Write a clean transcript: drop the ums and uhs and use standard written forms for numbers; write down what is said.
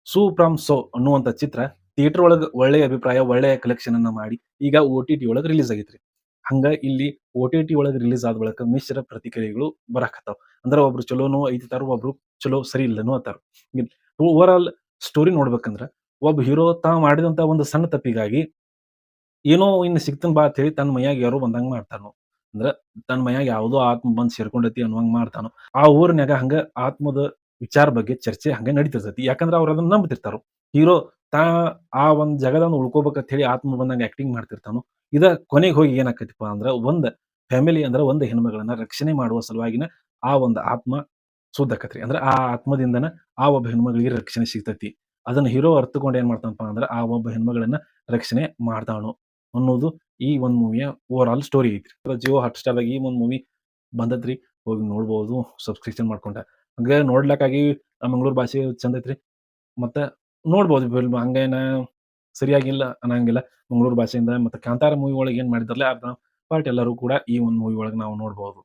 Suu from so ಅನ್ನುವಂಥ ಚಿತ್ರ theatre ಒಳಗ ಒಳ್ಳೆಯ ಅಭಿಪ್ರಾಯ, ಒಳ್ಳೆಯ ಕಲೆಕ್ಷನ್ ಅನ್ನ ಮಾಡಿ ಈಗ OTT ಒಳಗ ರಿಲೀಸ್ ಆಗೈತ್ರಿ. ಹಂಗ ಇಲ್ಲಿ OTT ಒಳಗ ರಿಲೀಸ್ ಆದ ಬಳಿಕ ಮಿಶ್ರ ಪ್ರತಿಕ್ರಿಯೆಗಳು ಬರಾಕತ್ತಾವ. ಅಂದ್ರ ಒಬ್ರು ಚಲೋನು ಐತಿತಾರ, ಒಬ್ರು ಚಲೋ ಸರಿ ಇಲ್ಲನು ಅತ್ತಾರ. ಓವರ್ ಆಲ್ ಸ್ಟೋರಿ ನೋಡ್ಬೇಕಂದ್ರ ಒಬ್ಬ ಹೀರೋ ಮಾಡಿದಂತ ಒಂದು ಸಣ್ಣ ತಪ್ಪಿಗಾಗಿ ಏನೋ ಇನ್ನು ಸಿಗ್ತನ್ ಬಾ ಅಂತ ಹೇಳಿ ತನ್ನ ಮೈಯಾಗ ಯಾರೋ ಬಂದಂಗ ಮಾಡ್ತಾನೋ. ಅಂದ್ರ ತನ್ನ ಮೈಯಾಗ ಯಾವುದೋ ಆತ್ಮ ಬಂದ್ ಸೇರ್ಕೊಂಡೈತಿ ಅನ್ನುವಂಗ ಮಾಡ್ತಾನೋ. ಆ ಊರಿನ್ಯಾಗ ಹಂಗ ಆತ್ಮದ ವಿಚಾರ ಬಗ್ಗೆ ಚರ್ಚೆ ಹಂಗ ನಡೀತಿರ್ತೈತಿ. ಯಾಕಂದ್ರ ಅವ್ರು ಅದನ್ನ ನಂಬ್ತಿರ್ತಾರು. ಹೀರೋ ತಾ ಆ ಒಂದ್ ಜಾಗದಾಂದ ಉಳ್ಕೋಬೇಕಂತ ಹೇಳಿ ಆತ್ಮ ಬಂದಂಗ ಆಕ್ಟಿಂಗ್ ಮಾಡ್ತಿರ್ತಾನು. ಇದ ಕೊನೆಗೆ ಹೋಗಿ ಏನಾಕೈತಿಪಾ ಅಂದ್ರ ಒಂದ್ ಫ್ಯಾಮಿಲಿ ಅಂದ್ರ ಒಂದ್ ಹೆಣ್ಮಗಳನ್ನ ರಕ್ಷಣೆ ಮಾಡುವ ಸಲುವಾಗಿನ ಆ ಒಂದು ಆತ್ಮ ಸುದ್ದಾಕತ್ರಿ. ಅಂದ್ರ ಆ ಆತ್ಮದಿಂದನ ಆ ಒಬ್ಬ ಹೆಣ್ಮಗಳಿಗೆ ರಕ್ಷಣೆ ಸಿಗ್ತೈತಿ. ಅದನ್ನ ಹೀರೋ ಅರ್ಥಕೊಂಡು ಏನ್ ಮಾಡ್ತಾನಪ್ಪಾ ಅಂದ್ರ ಆ ಒಬ್ಬ ಹೆಣ್ಮಗಳನ್ನ ರಕ್ಷಣೆ ಮಾಡ್ತಾನು ಅನ್ನೋದು ಈ ಒಂದ್ ಮೂವಿಯ ಓವರ್ ಆಲ್ ಸ್ಟೋರಿ ಐತ್ರಿ. ಜಿಯೋ ಹಾಟ್‌ಸ್ಟಾರ್‌ದಾಗ ಈ ಒಂದ್ ಮೂವಿ ಬಂದತ್ರಿ. ಹೋಗಿ ನೋಡ್ಬೋದು ಸಬ್ಸ್ಕ್ರಿಪ್ಷನ್ ಮಾಡ್ಕೊಂಡ. ಹಂಗ ನೋಡ್ಲಕ್ಕಾಗಿ ಮಂಗಳೂರು ಭಾಷೆ ಚಂದ ಐತ್ರಿ. ಮತ್ತ ನೋಡ್ಬೋದು ಫಿಲ್ಮ್ ಹಂಗೇನ ಸರಿಯಾಗಿಲ್ಲ ಅನ್ನಂಗಿಲ್ಲ. ಮಂಗಳೂರು ಭಾಷೆಯಿಂದ ಮತ್ತೆ ಕಾಂತಾರ ಮೂವಿ ಒಳಗೆ ಏನ್ ಮಾಡಿದಾರಲ್ಲ ಅರ್ಧ ಪಾರ್ಟ್ ಎಲ್ಲರೂ ಕೂಡ ಈ ಒಂದು ಮೂವಿ ಒಳಗೆ ನಾವು ನೋಡ್ಬೋದು.